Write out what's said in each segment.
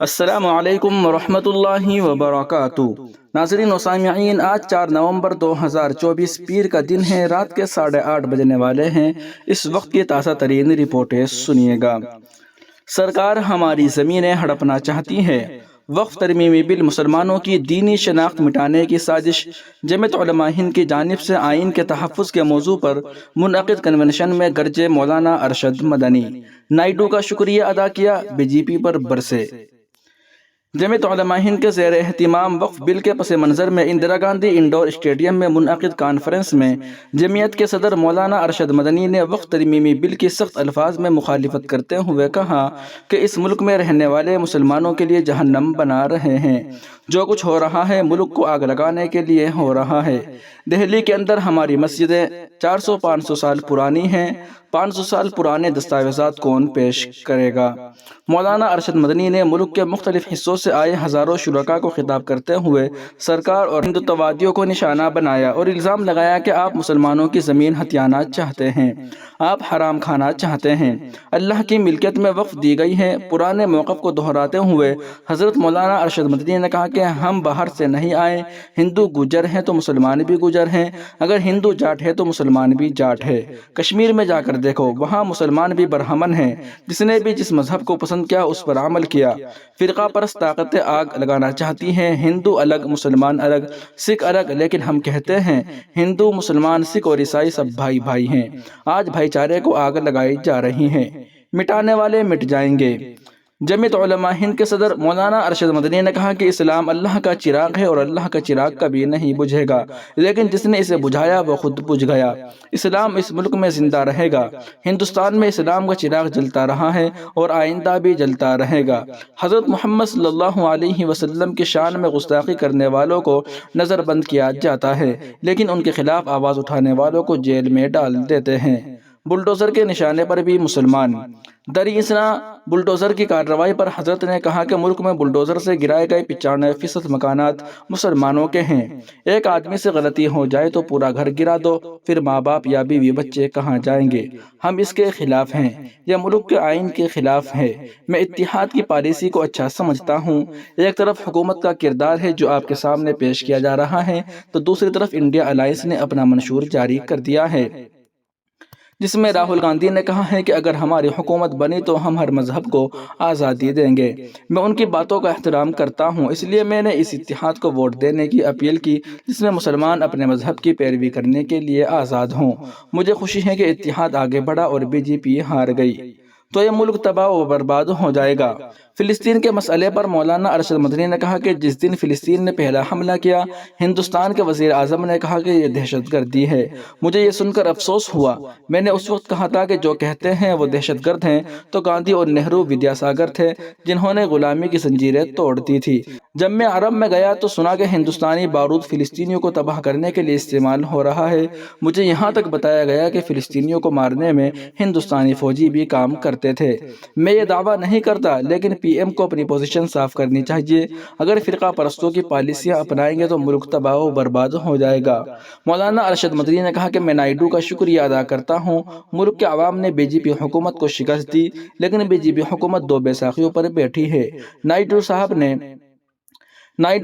السلام علیکم ورحمۃ اللہ وبرکاتہ۔ ناظرین و سامعین، آج 4 نومبر 2024 پیر کا دن ہے۔ رات کے 8:30 بجنے والے ہیں۔ اس وقت کی تازہ ترین رپورٹیں سنیے گا۔ سرکار ہماری زمینیں ہڑپنا چاہتی ہے۔ وقف ترمیمی بل مسلمانوں کی دینی شناخت مٹانے کی سازش۔ جمعیت علماء ہند کی جانب سے آئین کے تحفظ کے موضوع پر منعقد کنونشن میں گرجے مولانا ارشد مدنی۔ نائیڈو کا شکریہ ادا کیا، بی جے پی پر برسے۔ جمعیت علماء ہند کے زیر اہتمام وقف بل کے پس منظر میں اندرا گاندھی انڈور اسٹیڈیم میں منعقد کانفرنس میں جمعیت کے صدر مولانا ارشد مدنی نے وقف ترمیمی بل کی سخت الفاظ میں مخالفت کرتے ہوئے کہا کہ اس ملک میں رہنے والے مسلمانوں کے لیے جہنم بنا رہے ہیں۔ جو کچھ ہو رہا ہے ملک کو آگ لگانے کے لیے ہو رہا ہے۔ دہلی کے اندر ہماری مسجدیں 400-500 سال پرانی ہیں۔ 500 سال پرانے دستاویزات کون پیش کرے گا؟ مولانا ارشد مدنی نے ملک کے مختلف حصوں سے آئے ہزاروں شرکاء کو خطاب کرتے ہوئے سرکار اور ہندوتوادیوں کو نشانہ بنایا اور الزام لگایا کہ آپ مسلمانوں کی زمین ہتھیانا چاہتے ہیں، آپ حرام کھانا چاہتے ہیں۔ اللہ کی ملکیت میں وقف دی گئی ہے۔ پرانے موقف کو دہراتے ہوئے حضرت مولانا ارشد مدنی نے کہا کہ ہم باہر سے نہیں آئے۔ ہندو گوجر ہیں تو مسلمان بھی گوجر ہیں، اگر ہندو جاٹ ہے تو مسلمان بھی جاٹ ہے۔ کشمیر میں جا کر دیکھو، وہاں مسلمان بھی برہمن ہیں۔ جس نے بھی جس مذہب کو پسند کیا اس پر عمل کیا۔ فرقہ پرست طاقتیں آگ لگانا چاہتی ہیں، ہندو الگ مسلمان الگ سکھ الگ، لیکن ہم کہتے ہیں ہندو مسلمان سکھ اور عیسائی سب بھائی بھائی ہیں۔ آج بھائی چارے کو آگ لگائی جا رہی ہیں، مٹانے والے مٹ جائیں گے۔ جمعیت علماء ہند کے صدر مولانا ارشد مدنی نے کہا کہ اسلام اللہ کا چراغ ہے اور اللہ کا چراغ کبھی نہیں بجھے گا، لیکن جس نے اسے بجھایا وہ خود بجھ گیا۔ اسلام اس ملک میں زندہ رہے گا۔ ہندوستان میں اسلام کا چراغ جلتا رہا ہے اور آئندہ بھی جلتا رہے گا۔ حضرت محمد صلی اللہ علیہ وسلم کی شان میں گستاخی کرنے والوں کو نظر بند کیا جاتا ہے، لیکن ان کے خلاف آواز اٹھانے والوں کو جیل میں ڈال دیتے ہیں۔ بلڈوزر کے نشانے پر بھی مسلمان۔ دریں اثنا بلڈوزر کی کارروائی پر حضرت نے کہا کہ ملک میں بلڈوزر سے گرائے گئے 95% مکانات مسلمانوں کے ہیں۔ ایک آدمی سے غلطی ہو جائے تو پورا گھر گرا دو، پھر ماں باپ یا بیوی بچے کہاں جائیں گے؟ ہم اس کے خلاف ہیں، یہ ملک کے آئین کے خلاف ہے۔ میں اتحاد کی پالیسی کو اچھا سمجھتا ہوں۔ ایک طرف حکومت کا کردار ہے جو آپ کے سامنے پیش کیا جا رہا ہے، تو دوسری طرف انڈیا الائنس نے اپنا منشور جاری کر دیا ہے، جس میں راہل گاندھی نے کہا ہے کہ اگر ہماری حکومت بنی تو ہم ہر مذہب کو آزادی دیں گے۔ میں ان کی باتوں کا احترام کرتا ہوں، اس لیے میں نے اس اتحاد کو ووٹ دینے کی اپیل کی جس میں مسلمان اپنے مذہب کی پیروی کرنے کے لیے آزاد ہوں۔ مجھے خوشی ہے کہ اتحاد آگے بڑھا اور بی جے پی ہار گئی تو یہ ملک تباہ و برباد ہو جائے گا۔ فلسطین کے مسئلے پر مولانا ارشد مدنی نے کہا کہ جس دن فلسطین نے پہلا حملہ کیا، ہندوستان کے وزیر اعظم نے کہا کہ یہ دہشت گردی ہے۔ مجھے یہ سن کر افسوس ہوا۔ میں نے اس وقت کہا تھا کہ جو کہتے ہیں وہ دہشت گرد ہیں تو گاندھی اور نہرو ودیا ساگر تھے جنہوں نے غلامی کی زنجیریں توڑ دی تھی۔ جب میں عرب میں گیا تو سنا کہ ہندوستانی بارود فلسطینیوں کو تباہ کرنے کے لیے استعمال ہو رہا ہے۔ مجھے یہاں تک بتایا گیا کہ فلسطینیوں کو مارنے میں ہندوستانی فوجی بھی کام کرتے تھے۔ میں یہ دعویٰ نہیں کرتا، لیکن پی ایم کو اپنی پوزیشن صاف کرنی چاہیے۔ اگر فرقہ پرستوں کی پالیسیاں اپنائیں گے تو ملک تباہ و برباد ہو جائے گا۔ مولانا ارشد مدنی نے کہا کہ میں نائیڈو کا شکریہ ادا کرتا ہوں۔ ملک کے عوام نے بی جے پی حکومت کو شکست دی، لیکن بی جے پی حکومت دو بیساکھیوں پر بیٹھی ہے۔ نائیڈو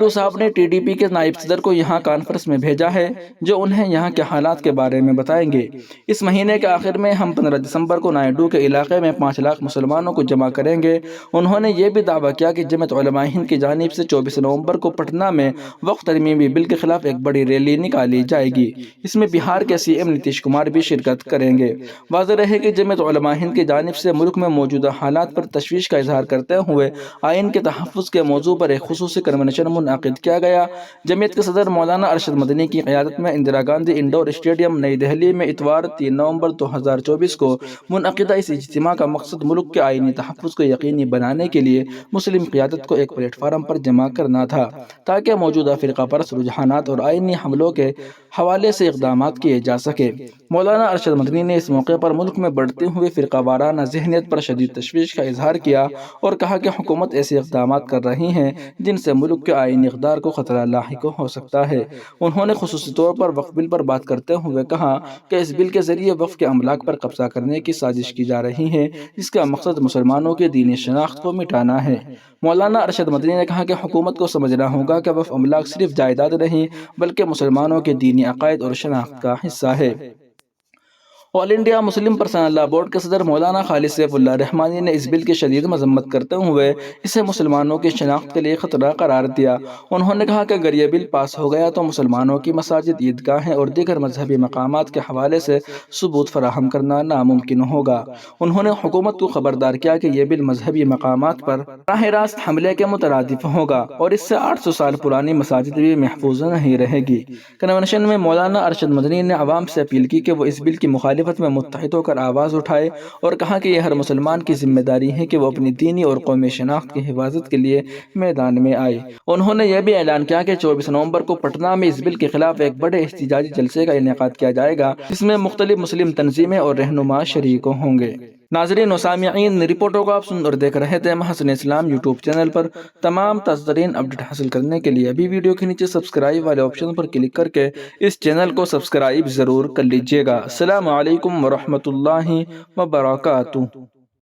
صاحب نے ٹی ڈی پی کے نائب صدر کو یہاں کانفرنس میں بھیجا ہے جو انہیں یہاں کے حالات کے بارے میں بتائیں گے۔ اس مہینے کے آخر میں ہم 15 دسمبر کو نائیڈو کے علاقے میں 5 لاکھ مسلمانوں کو جمع کریں گے۔ انہوں نے یہ بھی دعویٰ کیا کہ جمعیت علماء ہند کی جانب سے 24 نومبر کو پٹنہ میں وقف ترمیمی بل کے خلاف ایک بڑی ریلی نکالی جائے گی۔ اس میں بہار کے سی ایم نتیش کمار بھی شرکت کریں گے۔ واضح رہے کہ جمعیت علماء ہند کی جانب سے ملک میں موجودہ حالات پر تشویش کا اظہار کرتے ہوئے آئین کے تحفظ کے موضوع پر ایک خصوصی کنونشن منعقد کیا گیا۔ جمعیت کے صدر مولانا ارشد مدنی کی قیادت میں اندرا گاندھی انڈور اسٹیڈیم نئی دہلی میں اتوار 3 نومبر 2024 کو منعقدہ اس اجتماع کا مقصد ملک کے آئینی تحفظ کو یقینی بنانے کے لیے مسلم قیادت کو ایک پلیٹ فارم پر جمع کرنا تھا تاکہ موجودہ فرقہ پرست رجحانات اور آئینی حملوں کے حوالے سے اقدامات کیے جا سکے۔ مولانا ارشد مدنی نے اس موقع پر ملک میں بڑھتی ہوئی فرقہ وارانہ ذہنیت پر شدید تشویش کا اظہار کیا اور کہا کہ حکومت ایسے اقدامات کر رہی ہے جن سے ملک کے آئینی اقدار کو خطرہ لاحق ہو سکتا ہے۔ انہوں نے خصوصی طور پر وقف بل پر بات کرتے ہوئے کہا کہ اس بل کے ذریعے وقف کے املاک پر قبضہ کرنے کی سازش کی جا رہی ہے، جس کا مقصد مسلمانوں کی دینی شناخت کو مٹانا ہے۔ مولانا ارشد مدنی نے کہا کہ حکومت کو سمجھنا ہوگا کہ وقف املاک صرف جائیداد نہیں بلکہ مسلمانوں کے دینی عقائد اور شناخت کا حصہ ہے۔ آل انڈیا مسلم پرسنل لا بورڈ کے صدر مولانا خالد سیف اللہ رحمانی نے اس بل کی شدید مذمت کرتے ہوئے اسے مسلمانوں کی شناخت کے لیے خطرہ قرار دیا۔ انہوں نے کہا کہ اگر یہ بل پاس ہو گیا تو مسلمانوں کی مساجد، عیدگاہیں اور دیگر مذہبی مقامات کے حوالے سے ثبوت فراہم کرنا ناممکن ہوگا۔ انہوں نے حکومت کو خبردار کیا کہ یہ بل مذہبی مقامات پر براہ راست حملے کے مترادف ہوگا اور اس سے 800 سال پرانی مساجد بھی محفوظ نہیں رہے گی۔ کنونشن میں مولانا ارشد مدنی نے عوام سے اپیل کی کہ وہ اس بل کی مخالفت میں متحد ہو کر آواز اٹھائے اور کہا کہ یہ ہر مسلمان کی ذمہ داری ہے کہ وہ اپنی دینی اور قومی شناخت کی حفاظت کے لیے میدان میں آئے۔ انہوں نے یہ بھی اعلان کیا کہ 24 نومبر کو پٹنہ میں اس بل کے خلاف ایک بڑے احتجاجی جلسے کا انعقاد کیا جائے گا، جس میں مختلف مسلم تنظیمیں اور رہنما شریک ہوں گے۔ ناظرین و سامعین، رپورٹوں کو آپ سن اور دیکھ رہے تھے محسن اسلام یوٹیوب چینل پر۔ تمام تازہ ترین اپڈیٹ حاصل کرنے کے لیے ابھی ویڈیو کے نیچے سبسکرائب والے آپشن پر کلک کر کے اس چینل کو سبسکرائب ضرور کر لیجئے گا۔ السلام علیکم ورحمۃ اللہ وبرکاتہ۔